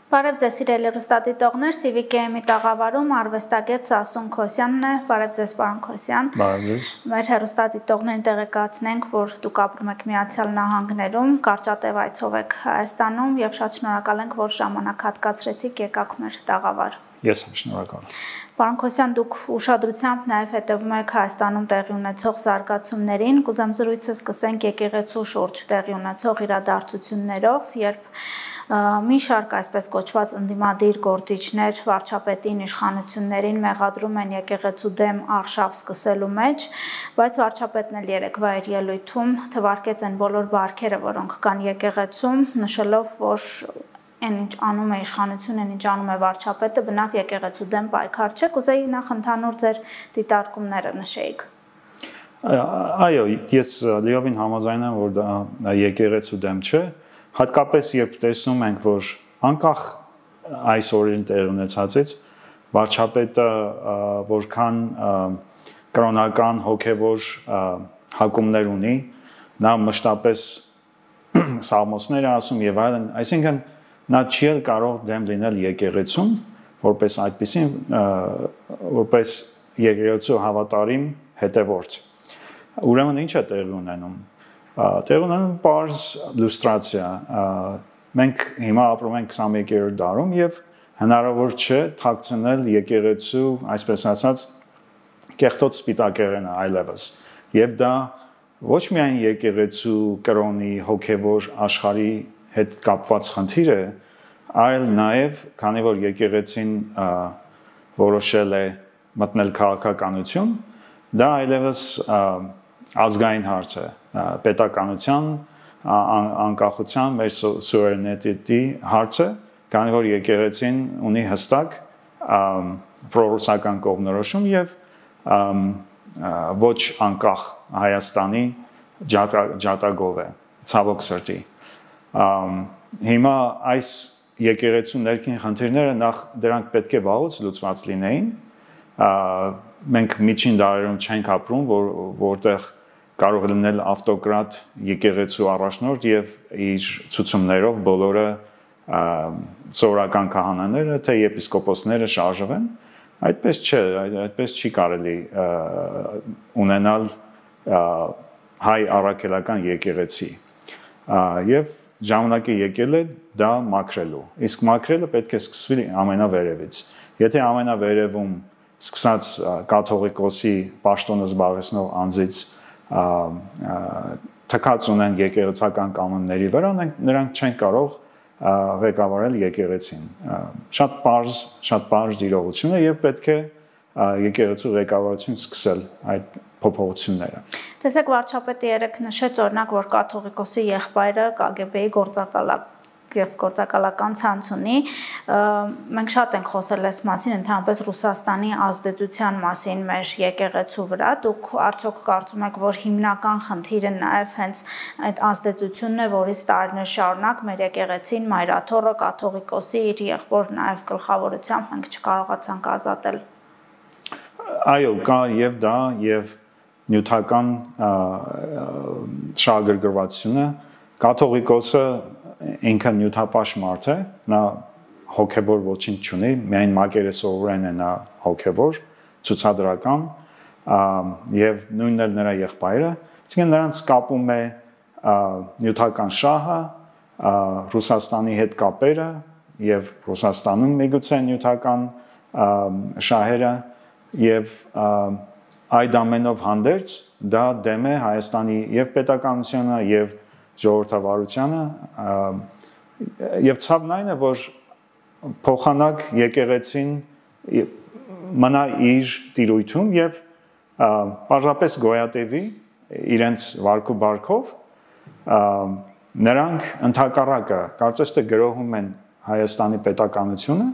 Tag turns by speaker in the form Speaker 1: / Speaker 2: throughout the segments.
Speaker 1: Բարև ձեզ սիրելի հեռուստադիտողներ, CVKM-ի տաղավարում արվեստագետ Սասուն Քոսյանն է։ Բարև ձեզ, պարոն Քոսյան։
Speaker 2: Բարև ձեզ։
Speaker 1: Մեր հեռուստադիտողներին տեղեկացնենք, որ դուք ապրում եք Միացյալ Նահանգներում, կարճատև այցով եք Հայաստանում եւ շատ շնորհակալ ենք, որ ժամանակ հատկացրեցիք եկաք մեր տաղավար։
Speaker 2: Ես եմ շնորհակալ։
Speaker 1: Պարոն Քոսյան, դուք ուշադրությամբ նաև հետևում եք Հայաստանում տեղի ունեցող զարգացումներին։ Կուզեմ զրույցը սկսենք եկեղեցու շուրջ տեղի ունեցող իրադարձություններով, երբ մի շարք այսպես կոչված ընդդիմադիր գործիչներ վարչապետին իշխանություններին մեղադրում են եկեղեցու դեմ արշավ սկսելու մեջ, բայց վարչապետն էլ երեկվա իր ելույթում թվարկեց այն բոլոր բարքերը, որոնք կան եկեղեցում, նշելով, որ այն ինչ անում է իշխանությունը, այն ինչ անում է վարչապետը, բնավ եկեղեցու դեմ պայքար չէ, կուզեի նախ ընդհանուր ձեր դիտարկումները նշեիք։
Speaker 2: Այո, ես լիովին համաձայն եմ, որ դա եկեղեցու դեմ չէ, հատկապես երբ տեսնում ենք, որ անկախ այս օրերին տեղի ունեցածից վարչապետը որքան կրոնական հոգևոր հակումներ ունի, նա մշտապես սաղմոսներ ասում եւ այլն, այսինքն նա չի կարող դեմ լինել եկեղեցուն, որպես այդպեսին, որպես եկեղեցու հավատարիմ հետևորդ։ Ուրեմն ինչ է տեղի ունենում։ Տեղի ունենում պարզ լուստրացիա։ Մենք հիմա ապրում ենք 21-րդ դարում եւ հնարավոր չէ թաքցնել եկեղեցու, այսպես ասած, կեղտոտ սպիտակեղենը այլևս։ Եվ դա ոչ միայն եկեղեցու կրոնի հոգևոր աշխարհի հետ կապված խնդիր է, այլ նաև, քանի որ եկեղեցին որոշել է մտնել քաղաքականություն, դա այլևս ազգային հարց է, պետականության, անկախության, մեր սուվերենիտետի հարց է, քանի որ եկեղեցին ունի հստակ պրոռուսական կողմնորոշում եւ ոչ անկախ Հայաստանի ջատագով է, ցավոք սրտի։ Հիմա այս եկեղեցու ներքին խնդիրները նախ դրանք պետք է վաղուց լուծված լինեին։ Մենք միջին դարերում չենք ապրում, որտեղ կարող է լինել ավտոկրատ եկեղեցու առաջնորդ եւ իր ցուցումներով բոլորը սովորական քահանաները, թե եպիսկոպոսները շարժվեն, այդպես չէ, այդպես չի կարելի ունենալ հայ առաքելական եկեղեցի։ Եվ ժամանակը եկել է դա մաքրելու։ Իսկ մաքրելը պետք է սկսվի ամենավերևից։ Եթե ամենավերևում սկսած կաթողիկոսի պաշտոնը զբաղեցնող անձից թքած ունեն եկեղեցական կանոնների վրա, նրանք չեն կարող ղեկավարել եկեղեցին։ Շատ պարզ իրողություն է եւ պետք է եկեղեցու ղեկավարություն սկսել այդ փոփոխությունները։
Speaker 1: Տեսեք, վարչապետը երեք նշեց օրինակ, որ կաթողիկոսի եղբայրը KGB-ի գործակալական ցանց ունի։ Մենք շատ ենք խոսել այս մասին, ընդհանրապես Ռուսաստանի ազդեցության մասին մեր եկեղեցու վրա։ Դուք արդյոք կարծում եք, որ հիմնական խնդիրը նաև հենց այդ ազդեցությունն է, որից տարիներ շարունակ մեր եկեղեցին մայրաթոռը կաթողիկոսի իր եղբոր նաև գլխավորությամբ մենք չկարողացանք ազատել։
Speaker 2: Այո, կա եւ դա եւ նյութական շահագրգռվածությունը։ Կաթողիկոսը ինքը նյութապաշ մարդ է, նա հոգևոր ոչինչ չունի, միայն մակերեսովորեն է նա հոգևոր, ցուցադրական, եւ նույնն էլ նրա եղբայրը, այսինքն նրանց կապում է նյութական շահը, Ռուսաստանի հետ կապերը եւ Ռուսաստանում միգուցե նյութական շահերը եւ այդ ամենով հանդերձ դա դեմ է Հայաստանի եւ պետականությանը եւ ժողովրդավարությանը եւ ցավն այն է, որ փոխանակ եկեղեցին մնա իր տիրույթում եւ պարզապես գոյատևի իրենց վարկու բարքով նրանք ընդհակառակը կարծես թե գրոհում են Հայաստանի պետականությունը,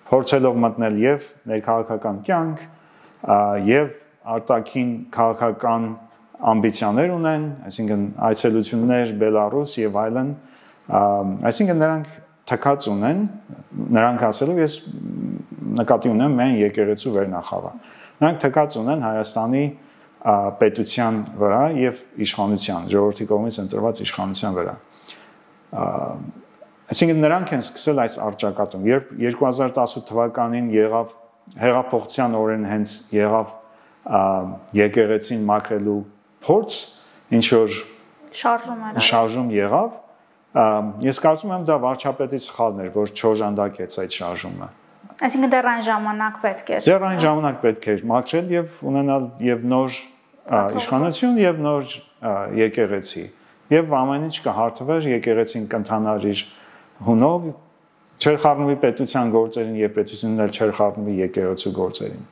Speaker 2: փորձելով մտնել եւ ներքաղաքական կյանք եւ արտաքին քաղաքական ամբիցիաներ ունեն, այսինքն այցելություններ Բելարուս եւ այլն, այսինքն նրանք թքած ունեն, նրանք ասելով ես նկատի ունեմ միայն եկեղեցու վերնախավը։ Նրանք թքած ունեն Հայաստանի պետության վրա եւ իշխանության, ժողովրդի կողմից ընտրված իշխանության վրա։ Այսինքն նրանք են սկսել այս արճակատում, երբ 2018 թվականին եղավ հեղափոխության օրեն հենց եղավ եկեղեցին մաքրելու փորձ, ինչ որ շարժում եղավ, ես կարծում եմ դա վարչապետի սխալն էր, որ չօժանդակեց այդ շարժումը։
Speaker 1: Այսինքն դեռ այն ժամանակ պետք էր։
Speaker 2: Դեռ այն ժամանակ պետք էր մաքրել եւ ունենալ եւ նոր իշխանություն եւ նոր եկեղեցի։ Եվ ամեն ինչ կհարթվեր, եկեղեցին կընթանար իր հունով, չեր խառնվի պետության գործերին եւ պետությունն էլ չեր խառնվի եկեղեցու գործերին։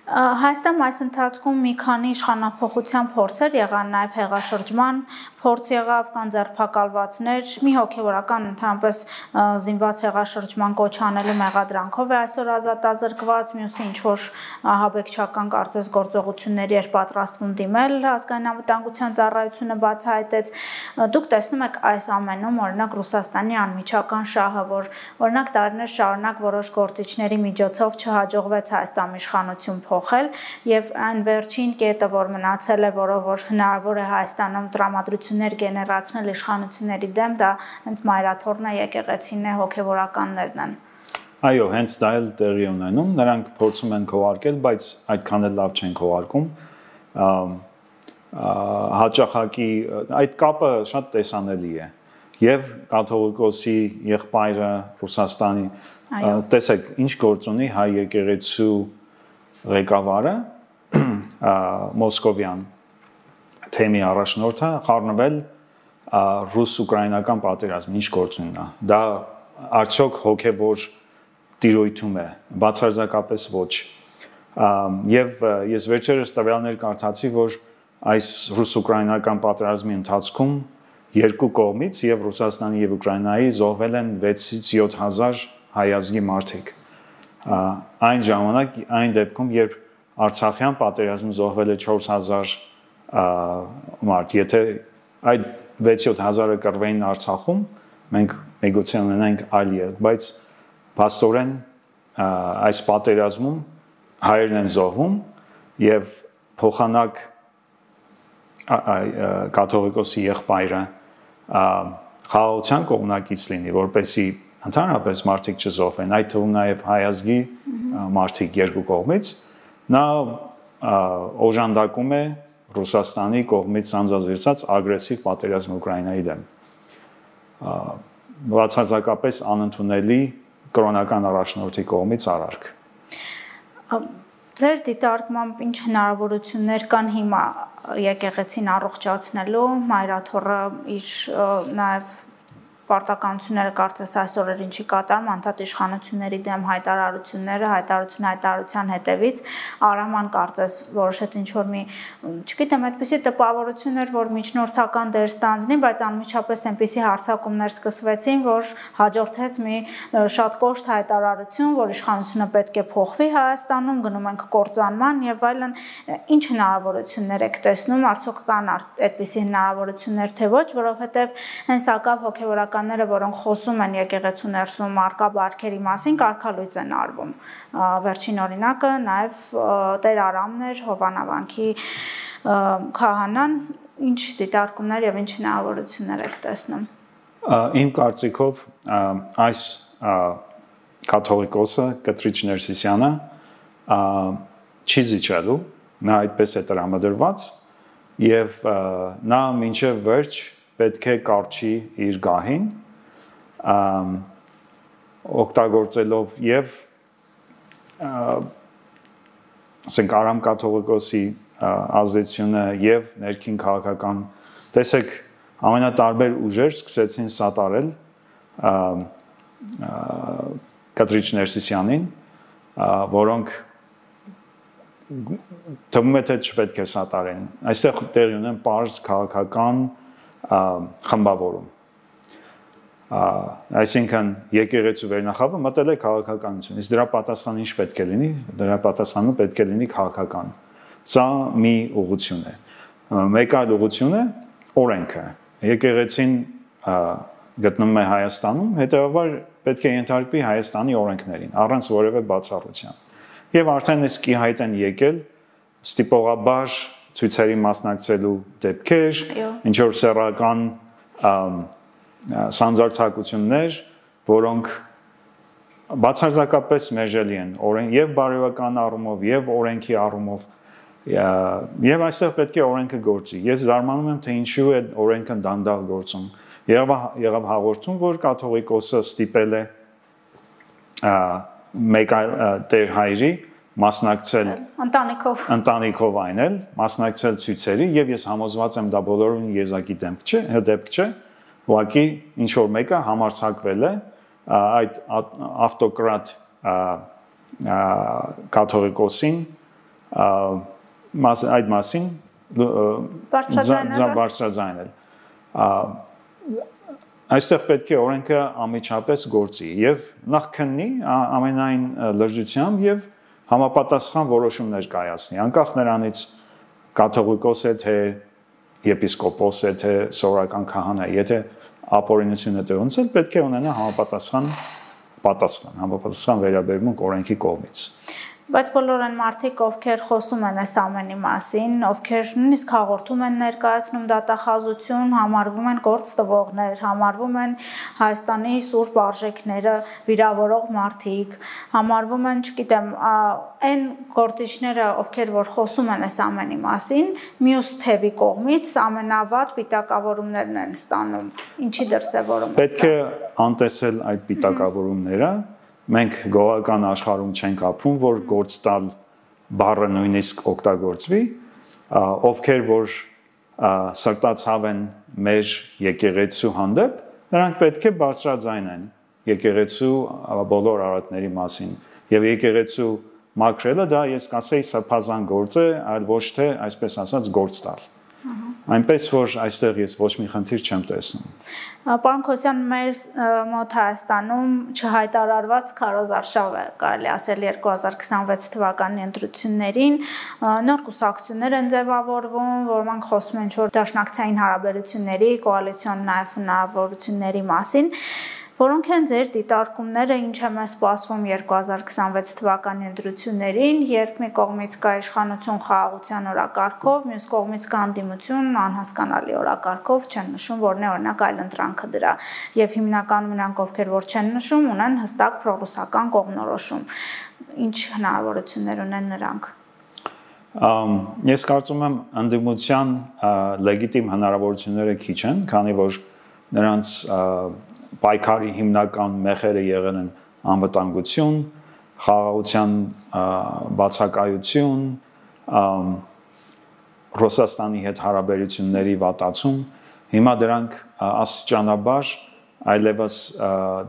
Speaker 1: Հայաստանում այս ընթացքում մի քանի իշխանափոխության փորձեր եղան, նաև հեղաշրջման փորձ եղավ, կան ձերբակալվածներ, մի հոգևորական ընդհանրապես զինված հեղաշրջման կոչ անելու մեղադրանքով է այսօր ազատազրկված, մյուսը ինչ որ ահաբեկչական կարծես գործողությունների էր պատրաստվում դիմել, ազգային անվտանգության ծառայությունը բացահայտեց։ Դուք տեսնում եք այս ամենում օրինակ Ռուսաստանի անմիջական շահը, որ օրինակ տարիներ շարունակ որոշ գործիչների միջոցով չհաջողվեց Հայաստանի իշխանություն փոխել եւ այն վերջին կետը, որ մնացել է, որով որ հնարավոր է Հայաստանում տրամադրություններ գեներացնել իշխանությունների դեմ, դա հենց մայրաթորն է, եկեղեցին է, հոգևորականներն են։
Speaker 2: Այո, հենց դա էլ տեղի ունենում, նրանք փորձում են քողարկել, բայց այդքան էլ լավ չեն քողարկում։ Հաճախակի այդ կապը շատ տեսանելի է։ Եվ կաթողիկոսի եղբայրը Ռուսաստանի, տեսեք, ինչ գործ ունի հայ եկեղեցու ղեկավարը Մոսկովյան թեմի առաջնորդը խառնվել ռուս-ուկրաինական պատերազմին, ինչ գործ ունի դա արդյոք հոգևոր տիրույթում է, բացարձակապես ոչ։ Եվ ես վերջերս տվյալներ կարդացի, որ այս ռուս-ուկրաինական պատերազմի ընթացքում երկու կողմից եւ Ռուսաստանի եւ Ուկրաինայի զոհվել են 6-ից 7,000 հայ ազգի մարդիկ։ Այն ժամանակ, այն դեպքում, երբ Արցախյան պատերազմում զոհվել է 4,000 մարդ, եթե այդ 6-7,000-ը կռվեին Արցախում, մենք միգուցե ունենանք այլ ելք, բայց փաստորեն այս պատերազմում հայերն են զոհվում եւ փոխանակ կաթողիկոսի եղբայրը խաղաղության կողմնակից լինի, որպեսզի ընդհանրապես մարդիկ չզոհվեն, այդ թվում նաև հայ ազգի մարդիկ երկու կողմից, նա օժանդակում է Ռուսաստանի կողմից սանձազերծած ագրեսիվ պատերազմ Ուկրաինայի դեմ։ Բացարձակապես անընդունելի կրոնական առաջնորդի կողմից արարք։
Speaker 1: Ձեր դիտարկմամբ ինչ հնարավորություններ կան հիմա եկեղեցին առողջացնելու, մայրաթոռը իր նաև պարտականությունները կարծես այսօր էր ինչի կատարում անդադ իշխանությունների դեմ հայտարարության հետևից Արաման կարծես որոշեց ինչ որ մի, չգիտեմ, այդպիսի տպավորություն էր, որ միջնորդական դեր ստանձնի, բայց անմիջապես այնպիսի հարձակումներ սկսվեցին, որ հաջորդեց մի շատ կոշտ հայտարարություն, որ իշխանությունը պետք է փոխվի Հայաստանում, գնում ենք կործանման եւ այլն, ինչ հնարավորություններ եք տեսնում, արդյոք կան այդպիսի հնարավորություններ թե ոչ, որովհետեւ հենց ակավ հոգեվորական որոնք խոսում են եկեղեցու ներսում արկա բարքերի մասին, կարգալույծ են արվում։ Վերջին օրինակը նաև Տեր Արամն էր, Հովանավանքի քահանան, ինչ դիտարկումներ եւ ինչ հնարավորություններ եք տեսնում։
Speaker 2: Իմ կարծիքով այս կաթողիկոսը Կտրիչ Ներսիսյանը չի զիջելու, նա այդպես է տրամադրված եւ նա մինչեւ վերջ պետք է կարճի իր գահին օգտագործելով եւ ասենք Արամ կաթողիկոսի ազդեցությունը եւ ներքին քաղաքական տեսեք ամենատարբեր ուժեր սկսեցին սատարել Կտրիչ Ներսիսյանին, որոնք թվում է թե չպետք է սատարեն։ Այստեղ տեղի ունեն պարզ քաղաքական խմբավորում։ Այսինքն եկեղեցու վերնախավը մտել է քաղաքականություն, իսկ դրա պատասխանը ինչ պետք է լինի, դրա պատասխանը պետք է լինի քաղաքական։ Սա մի ուղղություն է։ Մեկ այլ ուղղություն է օրենքը։ Եկեղեցին գտնվում է Հայաստանում, հետևաբար պետք է ենթարկվի Հայաստանի օրենքներին, առանց որևէ բացառության։ Եվ արդեն իսկ ի հայտ են եկել ստիպողաբար ցույցերի մասնակցելու դեպքեր, ինչ որ սեռական սանձարձակություններ, որոնք բացարձակապես մերժելի են եւ բարոյական առումով եւ օրենքի առումով եւ այստեղ պետք է օրենքը գործի։ Ես զարմանում եմ, թե ինչու է օրենքը դանդաղ գործում։ Եղավ հաղորդում, որ կաթողիկոսը ստիպել է մեկ տեր հայրի մասնակցել ընտանիքով այնել, մասնակցել ցույցերի եւ ես համոզված եմ դա բոլորին եզակի դեպք չէ, ուղղակի ինչ որ մեկը համարձակվել է այդ ավտոկրատ կաթողիկոսին այդ մասին բարձրաձայնել։ Այստեղ պետք է օրենքը անմիջապես գործի եւ նախ քննի ամենայն լրջությամբ եւ համապատասխան որոշումներ կայացնի, անկախ նրանից կաթողիկոս է թե եպիսկոպոս է թե սովորական քահանա, եթե ապօրինություն է տեղունցել, պետք է ունենա համապատասխան վերաբերմունք օրենքի կողմից։
Speaker 1: Բայց բոլոր այն մարդիկ, ովքեր խոսում են այս ամենի մասին, ովքեր նույնիսկ հաղորդում են ներկայացնում դատախազություն, համարվում են գործ տվողներ, համարվում են Հայաստանի սուրբ արժեքները վիրավորող մարդիկ, համարվում են, չգիտեմ, այն գործիչները, ովքեր որ խոսում են այս ամենի մասին, մյուս թևի կողմից ամենավատ պիտակավորումներն են ստանում։ Ինչի դրսևորում է։
Speaker 2: Պետք է անտեսել այդ պիտակավորումները։ Մենք գողական աշխարհում չենք ապրում, որ գործ տալ բառը նույնիսկ օգտագործվի, ովքեր որ սրտացավ են մեր եկեղեցու հանդեպ, նրանք պետք է բարձրաձայնեն եկեղեցու բոլոր արատների մասին։ Եվ եկեղեցու մաքրելը դա ես կասեի սրբազան գործ է, այլ ոչ թե այսպես ասած գործ տալ։ Այնպես որ այստեղ ես ոչ մի խնդիր չեմ տեսնում։
Speaker 1: Պարոն Քոսյան, մեր մոտ Հայաստանում չհայտարարված քարոզարշավ է, կարելի ասել 2026 թվականի ընտրություններին նոր կուսակցություններ են ձևավորվում, որոնք խոսում են որ դաշնակցային հարաբերությունների, կոալիցիոն նաև հնարավորությունների մասին, որոնք են ձեր դիտարկումները, ինչ է մեզ սպասվում 2026 թվականի ընտրություններին, երբ մի կողմից կա իշխանություն խաղաղության օրակարգով, մյուս կողմից կա անդիմություն անհասկանալի օրակարգով, չեն նշում որն է օրինակ այլ ընտրանքը դրա, եւ հիմնականում նրանք ովքեր որ չեն նշում, ունեն հստակ պրոռուսական կողմնորոշում։ Ինչ հնարավորություններ ունեն նրանք։
Speaker 2: Ես կարծում եմ անդիմության լեգիտիմ հնարավորությունները քիչ են, քանի որ նրանց պայքարի հիմնական մեխերը եղել են անվտանգություն, խաղաղության բացակայություն, Ռուսաստանի հետ հարաբերությունների վատացում, հիմա դրանք աստիճանաբար այլևս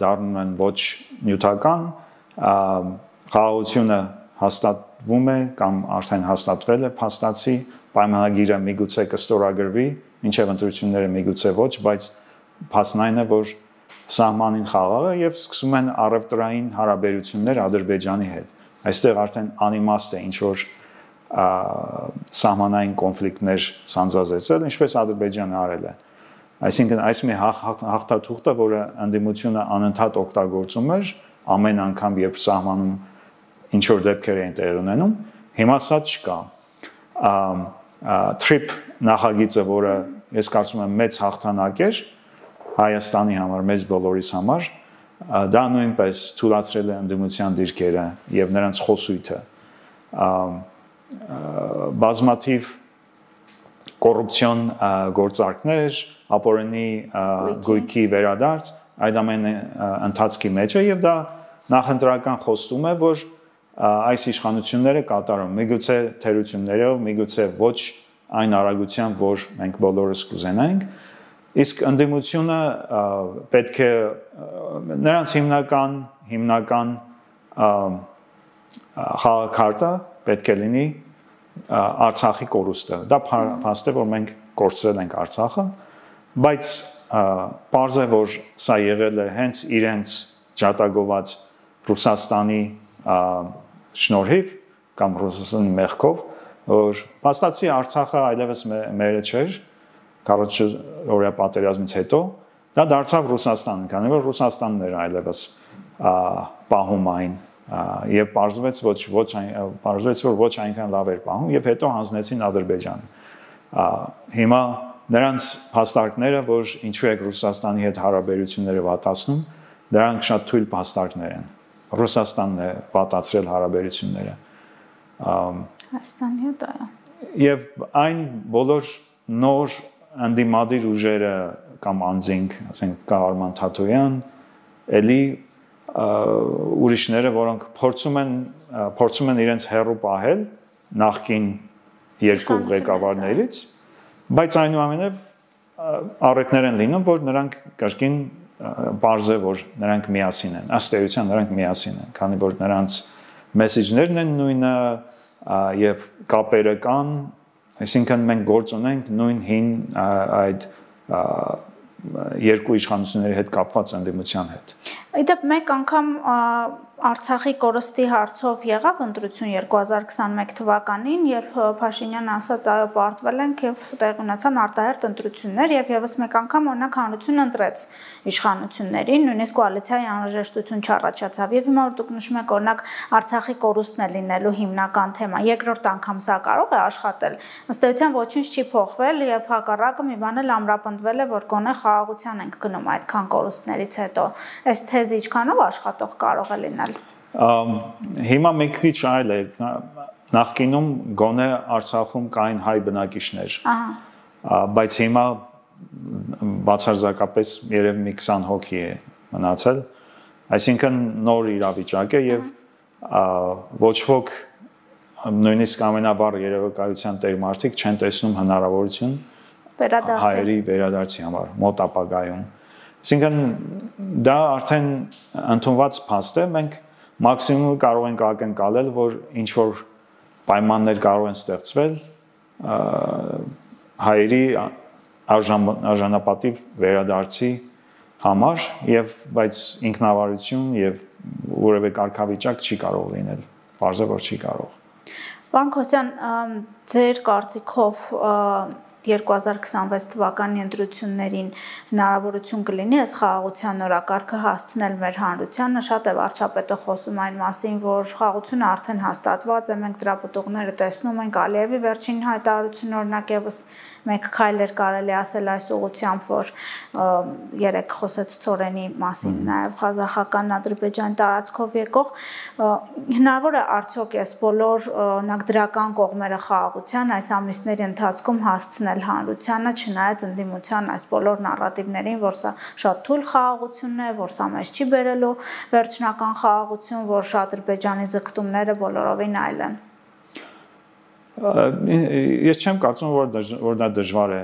Speaker 2: դառնում են ոչ նյութական, խաղաղությունը հաստատվում է կամ արդեն հաստատվել է փաստացի, պայմանագիրը միգուցե կստորագրվի, մինչև ընտրությունները միգուցե ոչ, բայց փաստն այն է, որ սահմանին խաղաղ է եւ սկսում են առևտրային հարաբերություններ Ադրբեջանի հետ։ Այստեղ արդեն անիմաստ է ինչ որ սահմանային կոնֆլիկտներ սանձազեցել, ինչպես Ադրբեջանը արել է։ Այսինքն այս մի հաղթաթուղթը, որը անդիմությունը անընդհատ օգտագործում էր ամեն անգամ, երբ սահմանում ինչ որ դեպքեր էին տեղի ունենում, հիմա սա չկա։ Trip նախագիծը, որը ես կարծում եմ մեծ հաղթանակ էր Հայաստանի համար, մեծ բոլորիս համար, դա նույնպես թույլատրել է անդիմության դիրքերը եւ նրանց խոսույթը։ Բազմաթիվ կոռուպցիոն գործարքներ, ապօրինի գույքի վերադարձ, այդ ամենը ընթացքի մեջ է եւ դա նախընտրական խոստում է, որ այս իշխանությունները կատարում, միգուցե թերություններով, միգուցե ոչ այն արագությամբ, որ մենք բոլորս կուզենայինք, իսկ ընդդիմությունը պետք է նրանց հիմնական խաղաքարտը պետք է լինի Արցախի կորուստը։ Դա փաստ է, որ մենք կորցրել ենք Արցախը, բայց պարզ է, որ սա եղել է հենց իրենց ջատագոված Ռուսաստանի շնորհիվ կամ Ռուսաստանի մեղքով, որ փաստացի Արցախը այլևս մերը չէր 44-օրյա պատերազմից հետո, դա դարձավ Ռուսաստան, քանի որ Ռուսաստանն էր այլևս պահում այն եւ պարզվեց որ ոչ այնքան լավ էր պահում եւ հետո հանձնեցին Ադրբեջանը։ Հիմա նրանց փաստարկները, որ ինչու է Ռուսաստանի հետ հարաբերությունները վատացնում, դրանք շատ թույլ փաստարկներ են։ Ռուսաստանն է վատացրել հարաբերությունները։
Speaker 1: Հայաստանի հետ այո։
Speaker 2: Եվ այն բոլոր նոր անդիմադիր ուժերը կամ անձինք, ասենք Արման Թաթոյան, էլի ուրիշները, որոնք փորձում են իրենց հեռու պահել նախկին երկու ղեկավարներից, բայց այնուամենայնիվ առիթներ են լինում, որ նրանք կրկին բարձ է, որ նրանք միասին են, ըստ էության նրանք միասին են, քանի որ նրանց մեսեջներն են նույնը եւ կապերը կան, այսինքն մենք գործ ունենք նույն հին այդ երկու իշխանությունների հետ կապված ընդդիմության հետ։
Speaker 1: Իդեպ մեկ անգամ Արցախի կորստի հարցով եղավ ընտրություն 2021 թվականին, երբ Փաշինյանը ասաց այո պարտվել ենք եւ տեղի ունեցան արտահերթ ընտրություններ եւ եւս մեկ անգամ օրինակ հանրություն ընտրեց իշխանություններին, նույնիսկ կոալիցիայի անհրաժեշտություն չառաջացավ եւ հիմա որ դուք նշում եք օրինակ Արցախի կորուստն է լինելու հիմնական թեմա, երկրորդ անգամ սա կարող է աշխատել։ Ըստ էության ոչինչ չի փոխվել եւ հակառակը մի բան էլ ամրապնդվել է, որ գոնե խաղաղության ենք գնում այդքան կորուստներից հետո։ Այս թեզը ինչքանով աշխատող կարող է լինել։
Speaker 2: Հիմա մի քիչ այլ է, նախկինում գոնե Արցախում կային հայ բնակիչներ, բայց հիմա բացարձակապես երևի մի 20 հոգի է մնացել, այսինքն նոր իրավիճակ է եւ ոչ ոք նույնիսկ ամենաբար երևակայության տեր մարդիկ չեն տեսնում հնարավորություն հայերի վերադարձի համար մոտ ապագայում։ Այսինքն դա արդեն ընդունված փաստ է, մենք մաքսիմում կարող ենք ակնկալել, որ ինչ որ պայմաններ կարող են ստեղծվել հայերի արժանապատիվ վերադարձի համար եւ բայց ինքնավարություն եւ որևէ կարգավիճակ չի կարող լինել, բարձր որ չի կարող։
Speaker 1: Պարոն Քոսյան, ձեր կարծիքով 2026 թվականի ընտրություններին հնարավորություն կլինի այս խաղաղության օրակարգը հասցնել մեր հանրությանը, շատ է վարչապետը խոսում այն մասին, որ խաղաղությունը արդեն հաստատված է, մենք դրա պտուղները տեսնում ենք, Ալիևի վերջին հայտարարությունը օրինակ եւս մեկ քայլ էր կարելի ասել այս ուղղությամբ, որ երեք խոսեց Ցորենի մասին, նաև ղազախական Ադրբեջան տարածքով եկող, հնարավոր է արդյոք այս բոլոր օրինակ դրական կողմերը խաղաղության այս ամիսների ընթացքում հասցնել հանրությանը, չնայած ընդդիմության այս բոլոր նարատիվներին, որ սա շատ թույլ խաղաղություն է, որ սա մեզ չի բերելու վերջնական խաղաղություն, որ Ադրբեջանի ձգտումները բոլորովին այլ են։
Speaker 2: Ես չեմ կարծում, որ դա դժվար է։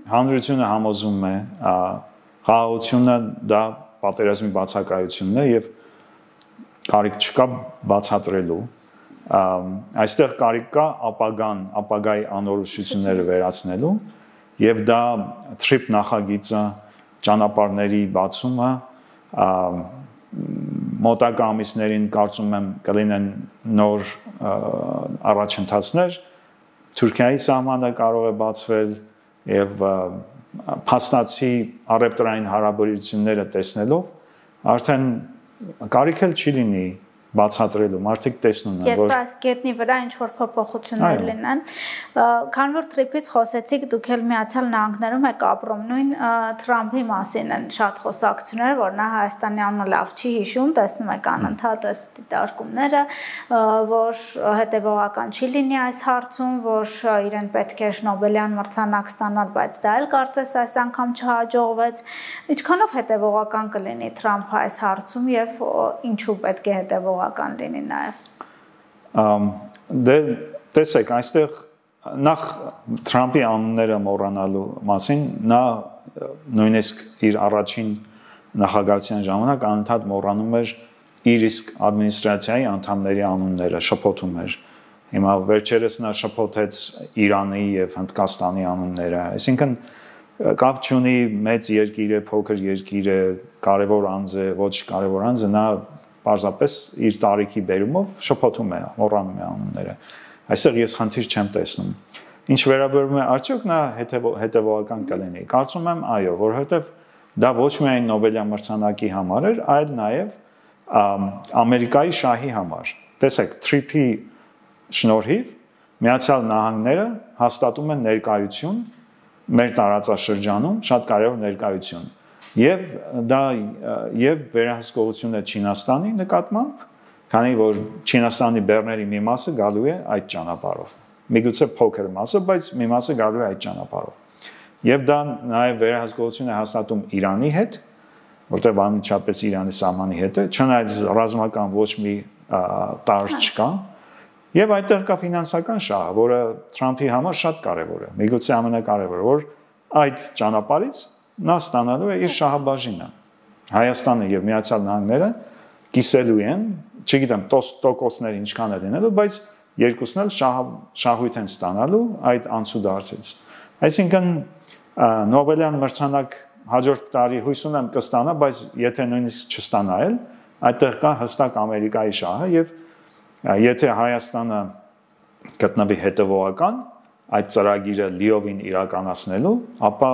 Speaker 2: Հանրությունը համոզում է, խաղաղությունը դա պատերազմի բացակայությունն է եւ կարիք չկա բացատրելու։ Այստեղ կարիք կա ապագայի անորոշությունները վերացնելու եւ դա TRIP նախագիծը, ճանապարհների բացումը մոտակա ամիսներին կարծում եմ կլինեն նոր առաջընթացներ Թուրքիայի սահմանը կարող է բացվել եւ փաստացի առևտրային հարաբերությունները տեսնելով արդեն կարիք էլ չի լինի բացատրելու, մարդիկ տեսնում են,
Speaker 1: որ այս գետնի վրա ինչ որ փոփոխություններ լինեն, քանի որ TRIP-ից խոսեցիք, դուք էլ Միացյալ Նահանգներում եք ապրում, նույն Թրամփի մասին են շատ խոսակցություններ, որ նա Հայաստանի անունը լավ չի հիշում, տեսնում եք անընդհատ այս դիտարկումները, որ հետևողական չի լինի այս հարցում, որ իրեն պետք է Նոբելյան մրցանակ ստանալ, բայց դա էլ կարծես այս անգամ չհաջողվեց։ Ինչքանով հետևողական կլինի Թրամփը այս հարցում եւ ինչու պետք է հետևողական լինի նաև։
Speaker 2: Դե տեսեք, այստեղ նախ Թրամփի անունները մոռանալու մասին նա նույնիսկ իր առաջին նախագահության ժամանակ անընդհատ մոռանում էր իր իսկ ադմինիստրացիայի անդամների անունները, շփոթում էր։ Հիմա վերջերս նա շփոթեց Իրանի եւ Հնդկաստանի անունները, այսինքն կապ չունի մեծ երկիր է, փոքր երկիր է, կարևոր անձ է, ոչ կարևոր անձ է, նա պարզապես իր տարիքի բերումով շփոթում է, մոռանում է անունները։ Այստեղ ես խնդիր չեմ տեսնում։ Ինչ վերաբերում է արդյոք նա հետևողական կլինի։ Կարծում եմ այո, որովհետև դա ոչ միայն Նոբելյան մրցանակի համար էր, այլ նաև Ամերիկայի շահի համար։ Տեսեք, TRIP-ի շնորհիվ Միացյալ Նահանգները հաստատում են ներկայություն մեր տարածաշրջանում շատ կարևոր ներկայություն։ Եվ դա եւ վերահսկողությունը Չինաստանի նկատմամբ, քանի որ Չինաստանի բեռների մի մասը գալու է այդ ճանապարհով։ Միգուցե փոքր մասը, բայց մի մասը գալու է այդ ճանապարհով։ Եվ դա նաեւ վերահսկողություն է հաստատում Իրանի հետ, որտեղ անմիջապես Իրանի սահմանի հետ է, չնայած ռազմական ոչ մի տարր չկա։ Եվ այդտեղ կա ֆինանսական շահը, որը Թրամփի համար շատ կարևոր է։ Միգուցե ամենակարևորը, որ այդ ճանապարհից նա ստանալու է իր շահաբաժինը։ Հայաստանը եւ Միացյալ Նահանգները կիսելու են, չգիտեմ, տոկոսներ ինչքան է լինելու, բայց երկուսն էլ շահույթ են ստանալու այդ անցուդարձից։ Այսինքն Նոբելյան մրցանակ հաջորդ տարի հույս ունեմ կստանա, բայց եթե նույնիսկ չստանա էլ, այդտեղ կա հստակ Ամերիկայի շահը եւ եթե Հայաստանը գտնվի հետևողական այդ ծրագիրը լիովին իրականացնելու, ապա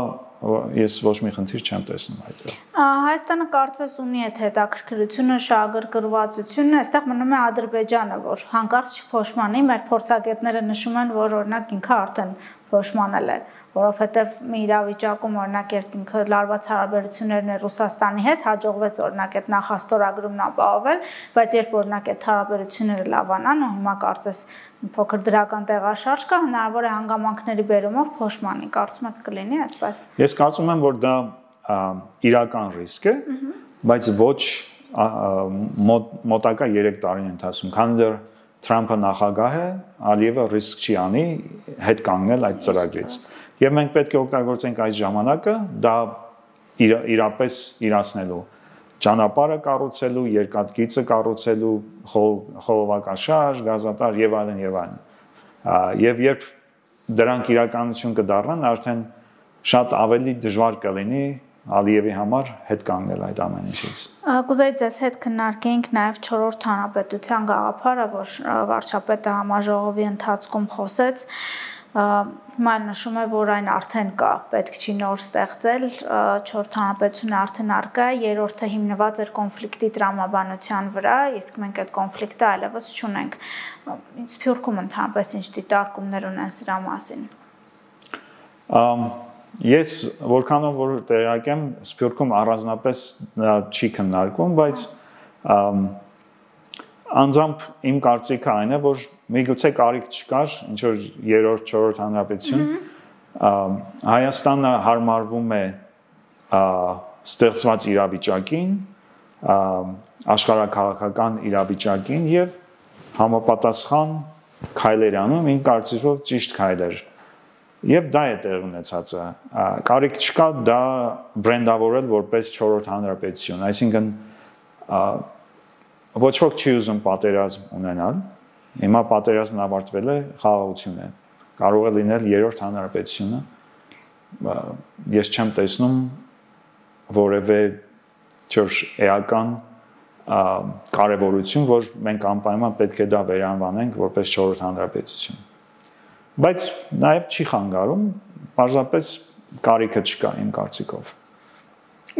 Speaker 2: ես ոչ մի խնդիր չեմ տեսնում այդտեղ։
Speaker 1: Հայաստանը կարծես ունի այդ հետաքրքրությունը, շահագրգռվածությունը, այստեղ մնում է Ադրբեջանը, որ հանկարծ չփոշմանի, մեր փորձագետները նշում են, որ օրինակ ինքը արդեն փոշմանել է, որովհետև մի իրավիճակում օրինակ երբ ինքը լարված հարաբերություններն է Ռուսաստանի հետ, հաջողվեց օրինակ այդ նախաստորագրումն ապահովել, բայց երբ օրինակ այդ հարաբերությունները լավանան ու հիմա կարծես փոքր դրական տեղաշարժ կա, հնարավոր է հանգամանքների բերումով փոշմանի, կարծում եք կլինի այդպես։
Speaker 2: Ես կարծում եմ, որ դա իրական ռիսկ է, բայց ոչ մոտակա 3 տարին ընթացքում, քանի դեռ Թրամփը նախագահ է, Ալիևը ռիսկ չի անի հետ կանգնել այդ ծրագրից։ Եվ մենք պետք է օգտագործենք այս ժամանակը դա իրապես իրացնելու, ճանապարհը կառուցելու, երկաթգիծը կառուցելու, խողովակաշարժ, գազատար եւ այլն եւ այլն։ Եվ երբ դրանք իրականություն կդառնան, արդեն շատ ավելի դժվար կլինի Ալիևի համար հետ կանգնել այդ ամեն ինչից։
Speaker 1: Կուզեի ձեզ հետ քննարկենք նաև 4-րդ հանրապետության գաղափարը, որ վարչապետը համաժողովի ընթացքում խոսեց, հիմա նշում է, որ այն արդեն կա, պետք չի նոր ստեղծել, 4-րդ հանրապետությունը արդեն առկա է, 3-րդը հիմնված էր կոնֆլիկտի տրամաբանության վրա, իսկ մենք այդ կոնֆլիկտը այլևս չունենք։ Սփյուռքում ընդհանրապես ինչ դիտարկումներ ունեն սրա մասին։
Speaker 2: Ես որքանով որ տեղյակ եմ, Սփյուռքում առանձնապես չի քննարկվում, բայց անձամբ իմ կարծիքը այն է, որ միգուցե կարիք չկար, ինչ որ 3-րդ, 4-րդ հանրապետություն, Հայաստանը հարմարվում է ստեղծված իրավիճակին, աշխարհաքաղաքական իրավիճակին եւ համապատասխան քայլեր անում, իմ կարծիքով ճիշտ քայլեր։ Եվ դա է տեղ ունեցածը։ Կարիք չկա դա բրենդավորել որպես 4-րդ հանրապետություն, այսինքն ոչ ոք չի ուզում պատերազմ ունենալ, հիմա պատերազմն ավարտվել է, խաղաղություն է։ Կարող է լինել 3-րդ հանրապետությունը։ Ես չեմ տեսնում որևէ էական կարևորություն, որ մենք անպայման պետք է դա վերանվանենք որպես 4-րդ հանրապետություն։ Բայց նաև չի խանգարում, պարզապես կարիքը չկա իմ կարծիքով։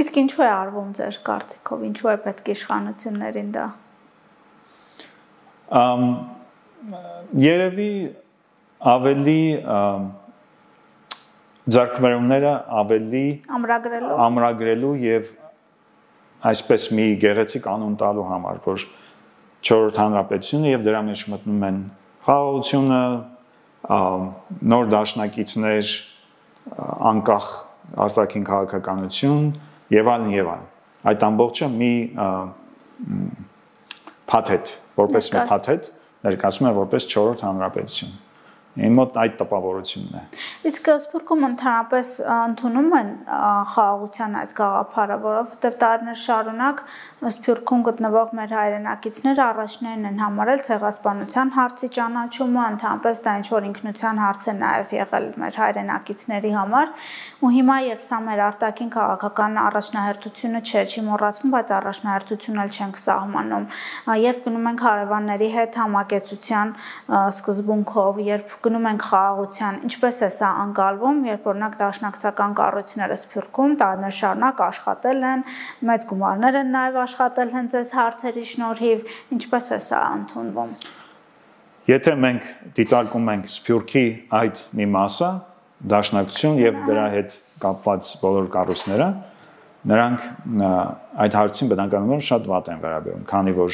Speaker 1: Իսկ ինչու է արվում ձեր կարծիքով, ինչու է պետք իշխանություններին դա։
Speaker 2: Երևի ավելի ձեռքբերումները ավելի ամրագրելու եւ այսպես մի գեղեցիկ անուն տալու համար, որ 4-րդ հանրապետությունը եւ դրա մեջ մտնում են խաղաղությունը, նոր դաշնակիցներ, անկախ արտաքին քաղաքականություն եւ այլն եւ այլն։ Այդ ամբողջը մի փաթեթ, որպես մի փաթեթ ներկայացում է որպես 4-րդ հանրապետություն։ Իմ մոտ այդ տպավորությունն է։
Speaker 1: Իսկ Սփյուռքում ընդհանրապես ընդունում են խաղաղության այս գաղափարը, որովհետև տարիներ շարունակ Սփյուռքում գտնվող մեր հայրենակիցները առաջնային են համարել ցեղասպանության հարցի ճանաչումը, ընդհանրապես դա ինչ-որ ինքնության հարց է նաև եղել մեր հայրենակիցների համար, ու հիմա երբ սա մեր արտաքին քաղաքական առաջնահերթությունը չի մոռացվում, բայց առաջնահերթություն էլ չենք սահմանում, երբ գնում ենք հարևանների հետ համակեցության սկզբունքով, երբ գնում ենք խաղաղության, ինչպես է սա ընկալվում, երբ օրինակ դաշնակցական կառույցները Սփյուռքում տարիներ շարունակ աշխատել են, մեծ գումարներ են նաև աշխատել հենց այս հարցերի շնորհիվ, ինչպես է սա ընդունվում։
Speaker 2: Եթե մենք դիտարկում ենք Սփյուռքի այդ մի մասը, դաշնակցություն եւ դրա հետ կապված բոլոր կառույցները նրանք այդ հարցին բնականաբար շատ վատ են վերաբերում, քանի որ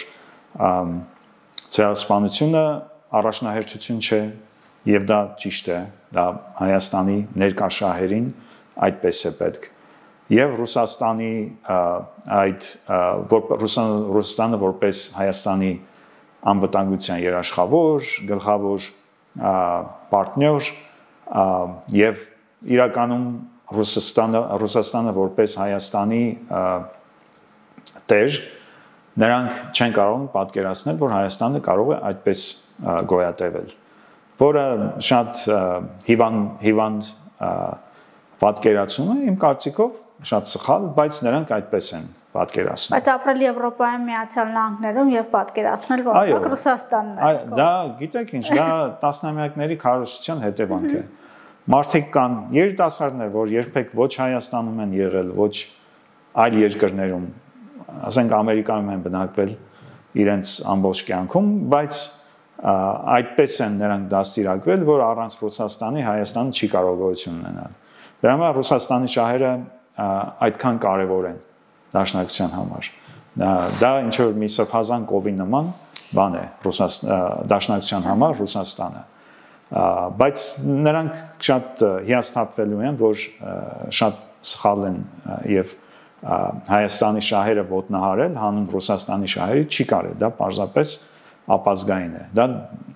Speaker 2: ցեղասպանությունը առաջնահերթություն չէ եւ դա ճիշտ է, դա Հայաստանի ներկա շահերին այդպես է պետք։ Եվ Ռուսաստանի Ռուսաստանը որպես Հայաստանի անվտանգության երաշխավոր, գլխավոր պարտներ եւ իրականում Ռուսաստանը որպես Հայաստանի տեր նրանք չեն կարող պատկերացնել, որ Հայաստանը կարող է այդպես գոյատևել, որը շատ հիվանդ պատկերացում է իմ կարծիքով, շատ սխալ, բայց նրանք այդպես են պատկերացնում։
Speaker 1: Բայց ապրել Եվրոպայում, Միացյալ Նահանգներում եւ պատկերացնել, որ Ռուսաստանն է։
Speaker 2: Դա գիտեք ինչ, դա տասնամյակների քարոզչության հետևանք է։ Մարդիկ կան երիտասարդներ, որ երբեք ոչ Հայաստանում են եղել, ոչ այլ երկրներում, ասենք Ամերիկայում են բնակվել իրենց ամբողջ կյանքում, բայց այդպես են նրանք դաստիարակվել, որ առանց Ռուսաստանի Հայաստանը չի կարող գոյություն ունենալ։ Դրա համար Ռուսաստանի շահերը այդքան կարևոր են դաշնակցության համար։ Դա ինչ որ մի սրբազան կովի նման բան է դաշնակցության համար Ռուսաստանը։ Բայց նրանք շատ հիասթափվելու են, որ շատ սխալ են եւ Հայաստանի շահերը ոտնահարել, հանուն Ռուսաստանի շահերի չի կարելի, դա պարզապես ապազգային է, դա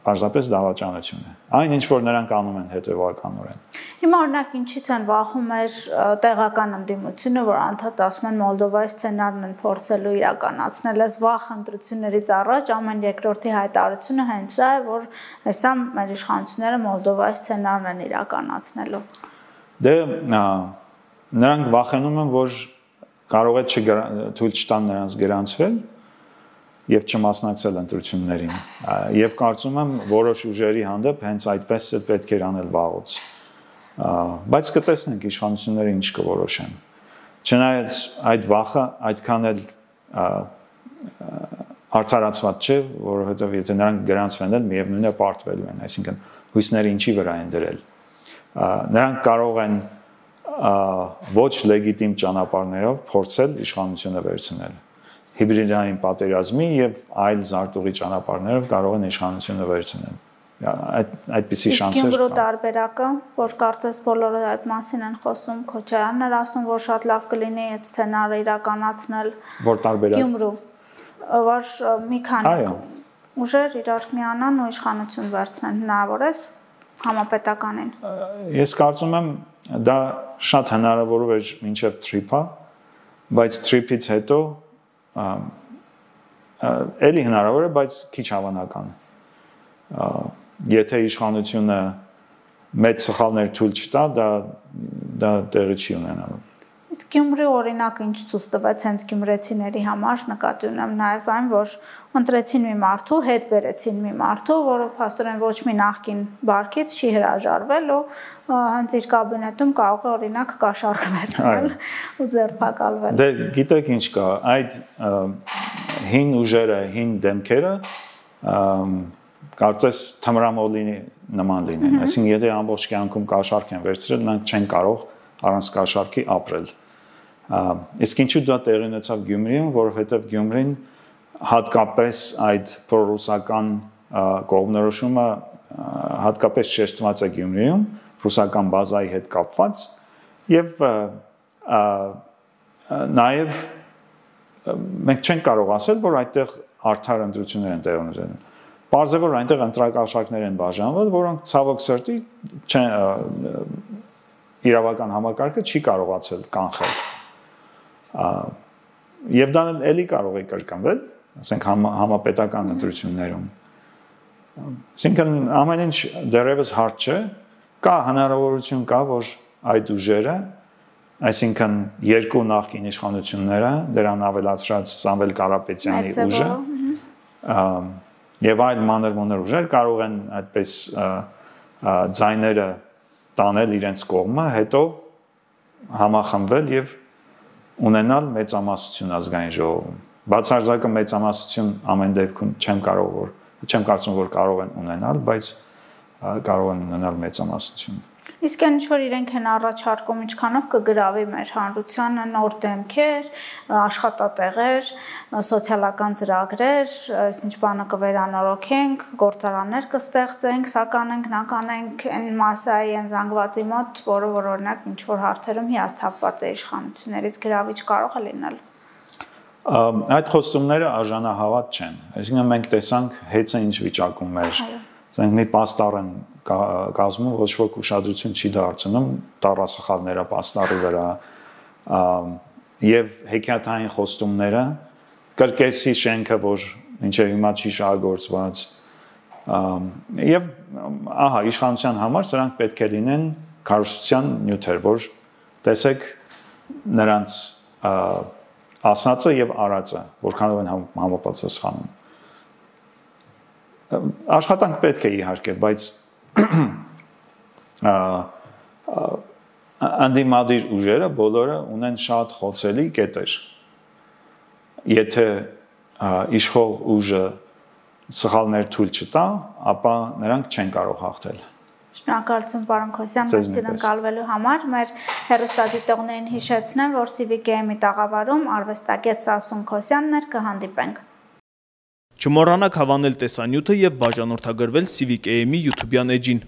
Speaker 2: պարզապես դավաճանություն է։ Այն ինչ որ նրանք անում են հետևականորեն։
Speaker 1: Հիմա օրինակ ինչից են վախում էր տեղական ընդդիմությունը, որ անդադ ասում են Մոլդովայի սցենարն են փորձելու իրականացնել, այս վաղ ընտրություններից առաջ ամեն երկրորդի հայտարարությունը հենց սա է, որ հեսա մեր իշխանությունները Մոլդովայի սցենարն են իրականացնելու։
Speaker 2: Դե նրանք վախենում են, որ կարող է թույլ չտան նրանց գրանցվել եւ չմասնակցել ընտրություններին։ Եվ կարծում եմ որոշ ուժերի հանդեպ հենց այդպես է պետք է անել վաղուց։ Բայց կտեսնենք իշխանությունները ինչ կորոշեն։ Չնայած այդ վախը այդքան էլ արդարացված չէ, որովհետեւ եթե նրանք գրանցվեն, միևնույն է պարտվելու են, այսինքն հույսները ինչի վրա են դրել։ Նրանք կարող են ոչ լեգիտիմ ճանապարհներով փորձել իշխանությունը վերցնել։ Հիբրիդային պատերազմի եւ այլ զարտուղի ճանապարհներով կարող են իշխանությունը վերցնել։ Այդպիսի շանսեր կան։
Speaker 1: Գյումրու տարբերակը, որ կարծես բոլորը այդ մասին են խոսում, Քոչարյանն էր ասում, որ շատ լավ կլինի այդ սցենարը իրականացնել։
Speaker 2: Որ տարբերակ։
Speaker 1: Գյումրու, որ մի քանի ուժեր իրար միանան ու իշխանություն վերցնեն, հնարավոր է համապետականին։
Speaker 2: Ես կարծում եմ դա շատ հնարավոր էր մինչև թրիփա, բայց թրիփից հետո էլի հնարավոր է, բայց քիչ հավանական։ Եթե իշխանությունը մեծ սխալներ թույլ չտա, դա տեղի չի ունենալու։
Speaker 1: Իսկ Գյումրի օրինակը ինչ ցույց տվեց հենց գյումրեցիների համար, նկատի ունեմ նաև այն, որ ընտրեցին մի մարդու, հետ բերեցին մի մարդու, որը փաստորեն ոչ մի նախկին բարգից չի հրաժարվել ու հենց իր կաբինետում կարող է օրինակ կաշառք վերցնել ու ձերբակալվել։
Speaker 2: Դե գիտեք ինչ կա, այդ հին ուժերը, հին դեմքերը կարծես թմրամոլի նման լինեն, այսինքն եթե ամբողջ կյանքում կաշառք են վերցրել, նրանք չեն կարող առանց կաշառքի ապրել։ Իսկ ինչու դա տեղի ունեցավ Գյումրիում, որովհետև Գյումրին հատկապես այդ պրոռուսական կողմնորոշումը հատկապես շեշտված է Գյումրիում, ռուսական բազայի հետ կապված եւ նաեւ մենք չենք կարող ասել, որ այդտեղ արդար ընտրություններ են տեղի ունեցել։ Պարզ է, որ այնտեղ ընտրակաշառքներ են բաժանվել, որոնք ցավոք սրտի իրավական համակարգը չի կարողացել կանխել։ Եվ դա էլի կարող է կրկնվել, ասենք համապետական ընտրություններում։ Այսինքն ամեն ինչ դեռևս հարթ չէ, կա հնարավորություն կա, որ այդ ուժերը, այսինքն երկու նախկին իշխանությունները, դրան ավելացրած Սամվել Կարապետյանի ուժը, եւ այլ մանր-մունր ուժեր կարող են այդպես ձայները տանել իրենց կողմը, հետո համախմբվել եւ ունենալ մեծամասնություն ազգային ժողովում։ Բացարձակը մեծամասնություն ամեն դեպքում չեմ կարծում, որ կարող են ունենալ, բայց կարող են ունենալ մեծամասնություն։
Speaker 1: Իսկ այն ինչ-որ իրենք են առաջարկում, ինչքանով կգրավի մեր հանրությանը նոր դեմքեր, աշխատատեղեր, սոցիալական ծրագրեր, ինչ բանը կվերանորոգենք, գործարաններ կստեղծենք, սա կանենք, նա կանենք, այն մասայի, այն զանգվածի մոտ, որը օրինակ ինչ-որ հարցերում հիասթափված է իշխանություններից, գրավիչ կարող է լինել։
Speaker 2: Այդ խոստումները արժանահավատ չեն։ Այսինքն մենք տեսանք հեծը ինչ վիճակում էր։ Ասենք մի պաստառ են կազմում, ոչ ոք ուշադրություն չի դարձնում տառասխալները պաստառի վրա եւ հեքիաթային խոստումները կրկեսի շենքը, որ ինչեւ հիմա չի շահագործված եւ ահա իշխանության համար սրանք պետք է լինեն քարոզության նյութեր, որ տեսեք նրանց ասածը եւ արածը, որքանով են համապատասխանում։ Աշխատանք պետք է իհարկե, բայց անդիմադիր ուժերը բոլորը ունեն շատ խոցելի կետեր։ Եթե իշխող ուժը սխալներ թույլ չտա, ապա նրանք չեն կարող հաղթել։
Speaker 1: Շնորհակալություն պարոն Քոսյան, մեզ հյուրընկալվելու համար։ Մեր հեռուստադիտողներին հիշեցնեմ, որ CVKM-ի տաղավարում արվեստագետ Սասուն Քոսյանն էր, կհանդիպենք։
Speaker 3: Չմոռանաք հավանել տեսանյութը եւ բաժանորդագրվել CVKM-ի YouTube-յան էջին։